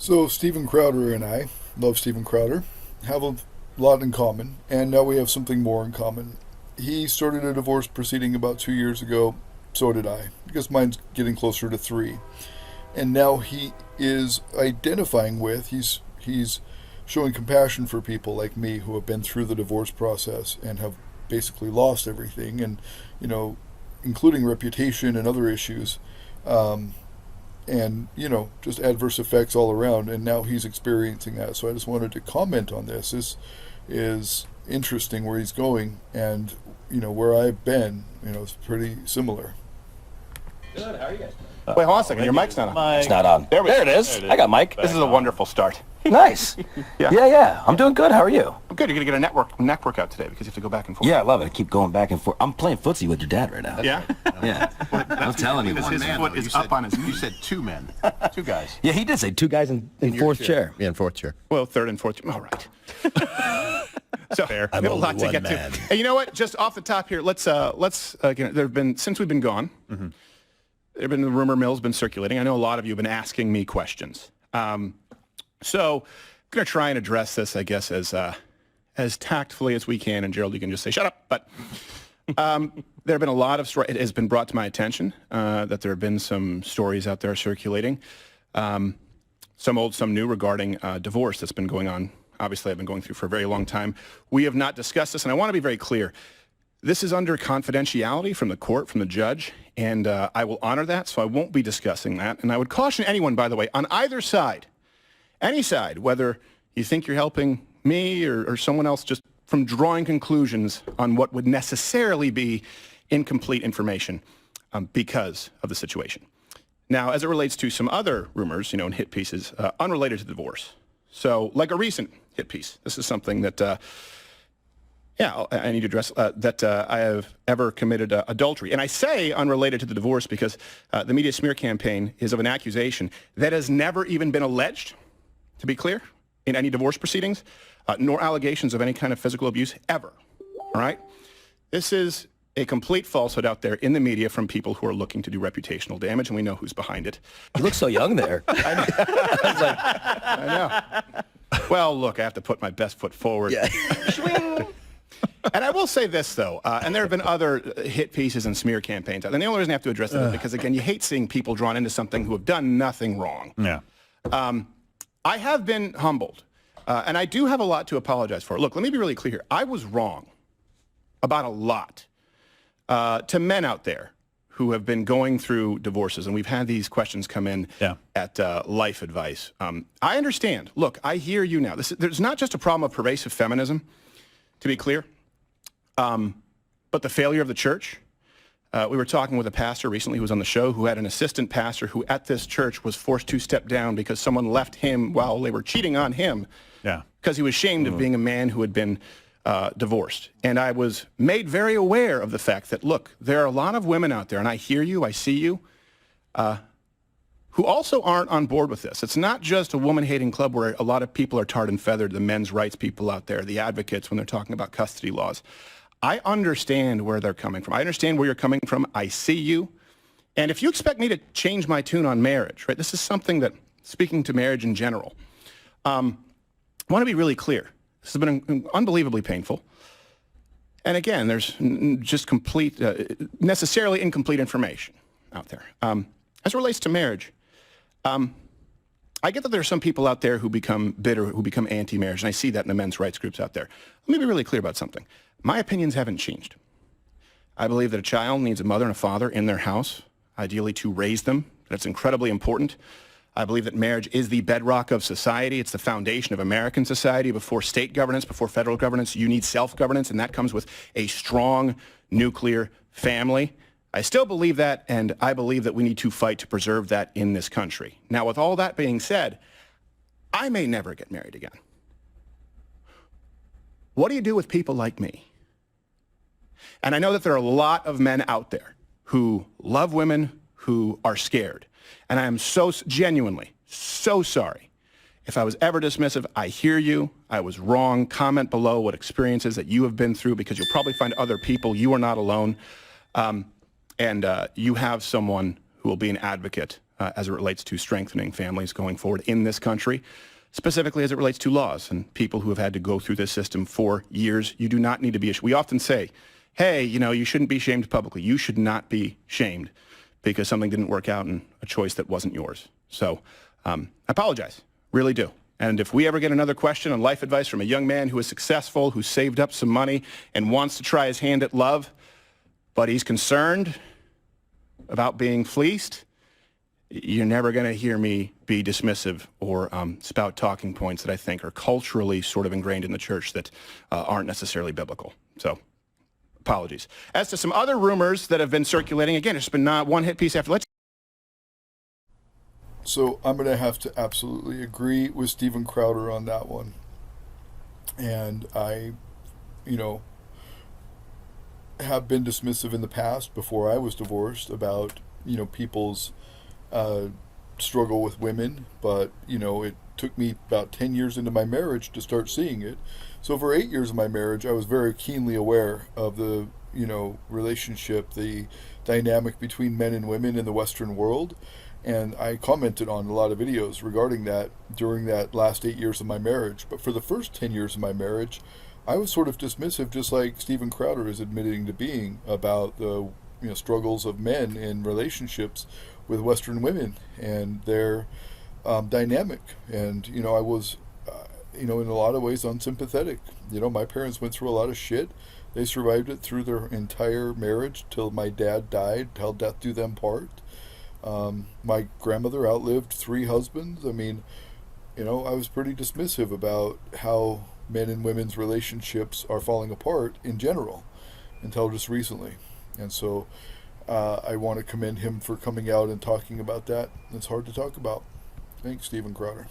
So Stephen Crowder and I love Stephen Crowder, have a lot in common, and now we have something more in common. He started a divorce proceeding about 2 years ago. So did I, because mine's getting closer to three. And now he is identifying with. He's showing compassion for people like me who have been through the divorce process and have basically lost everything, and including reputation and other issues. And just adverse effects all around, and now he's experiencing that. So I just wanted to comment on this. This is interesting where he's going, and where I've been, it's pretty similar. Good. How are you guys? Wait, hold on a second. Your mic's not on. It's not on. There it is. I got Mike. This is a wonderful start. Nice. Yeah. I'm doing good. How are you? Good. You're gonna get a neck workout today because you have to go back and forth. Yeah, I love it. I keep going back and forth. I'm playing footsie with your dad right now. Yeah. Yeah. I'm telling you. Because his foot is up on his. You said two men, two guys. Yeah, he did say two guys in fourth chair. Yeah, in fourth chair. Well, third and fourth. All right. So we have a only lot to one get man. to. Hey, you know what? Just off the top here, let's there've been, since we've been gone, the rumor mill's been circulating. I know a lot of you have been asking me questions. So I'm going to try and address this, I guess, as tactfully as we can. And Gerald, you can just say, shut up. But there have been a lot of stories. It has been brought to my attention that there have been some stories out there circulating, some old, some new, regarding divorce that's been going on. Obviously, I've been going through for a very long time. We have not discussed this, and I want to be very clear. This is under confidentiality from the court, from the judge, and I will honor that, so I won't be discussing that. And I would caution anyone, by the way, on either side, any side, whether you think you're helping me or someone else, just from drawing conclusions on what would necessarily be incomplete information because of the situation. Now, as it relates to some other rumors, and hit pieces unrelated to divorce. So, like a recent hit piece, this is something that, I need to address, that I have ever committed adultery. And I say unrelated to the divorce because the media smear campaign is of an accusation that has never even been alleged, to be clear, in any divorce proceedings, nor allegations of any kind of physical abuse ever. All right? This is a complete falsehood out there in the media from people who are looking to do reputational damage, and we know who's behind it. You look so young there. I know. Well, look, I have to put my best foot forward. Yeah. And I will say this, though, and there have been other hit pieces and smear campaigns. And the only reason I have to address it is because, again, you hate seeing people drawn into something who have done nothing wrong. Yeah. I have been humbled, and I do have a lot to apologize for. Look, let me be really clear here. I was wrong about a lot to men out there who have been going through divorces, and we've had these questions come in at Life Advice. I understand. Look, I hear you now. There's not just a problem of pervasive feminism, to be clear, but the failure of the church. We were talking with a pastor recently who was on the show who had an assistant pastor who at this church was forced to step down because someone left him while they were cheating on him because he was ashamed of being a man who had been divorced. And I was made very aware of the fact that, look, there are a lot of women out there, and I hear you, I see you, who also aren't on board with this. It's not just a woman-hating club where a lot of people are tarred and feathered, the men's rights people out there, the advocates when they're talking about custody laws. I understand where they're coming from. I understand where you're coming from. I see you. And if you expect me to change my tune on marriage, right, this is something that, speaking to marriage in general, I want to be really clear. This has been unbelievably painful. And again, there's just necessarily incomplete information out there. As it relates to marriage, I get that there are some people out there who become bitter, who become anti-marriage, and I see that in the men's rights groups out there. Let me be really clear about something. My opinions haven't changed. I believe that a child needs a mother and a father in their house, ideally to raise them. That's incredibly important. I believe that marriage is the bedrock of society. It's the foundation of American society. Before state governance, before federal governance, you need self-governance, and that comes with a strong nuclear family. I still believe that, and I believe that we need to fight to preserve that in this country. Now, with all that being said, I may never get married again. What do you do with people like me? And I know that there are a lot of men out there who love women, who are scared. And I am so genuinely so sorry if I was ever dismissive. I hear you. I was wrong. Comment below what experiences that you have been through, because you'll probably find other people. You are not alone. And you have someone who will be an advocate as it relates to strengthening families going forward in this country, specifically as it relates to laws and people who have had to go through this system for years. You do not need to be, we often say, hey, you shouldn't be shamed publicly. You should not be shamed because something didn't work out in a choice that wasn't yours. So I apologize, really do. And if we ever get another question on life advice from a young man who is successful, who saved up some money and wants to try his hand at love, but he's concerned about being fleeced, you're never going to hear me be dismissive or spout talking points that I think are culturally sort of ingrained in the church that aren't necessarily biblical. So apologies. As to some other rumors that have been circulating, again, it's been one hit piece after. So I'm going to have to absolutely agree with Steven Crowder on that one. And I, have been dismissive in the past before I was divorced about, people's struggle with women. But, it took me about 10 years into my marriage to start seeing it. So for 8 years of my marriage, I was very keenly aware of the, relationship, the dynamic between men and women in the Western world. And I commented on a lot of videos regarding that during that last 8 years of my marriage. But for the first 10 years of my marriage, I was sort of dismissive, just like Steven Crowder is admitting to being, about the struggles of men in relationships with Western women and their dynamic. And, I was, in a lot of ways unsympathetic. My parents went through a lot of shit. They survived it through their entire marriage till my dad died, till death do them part. My grandmother outlived 3 husbands. I mean, I was pretty dismissive about how men and women's relationships are falling apart in general until just recently. And so I want to commend him for coming out and talking about that. It's hard to talk about. Thanks, Steven Crowder.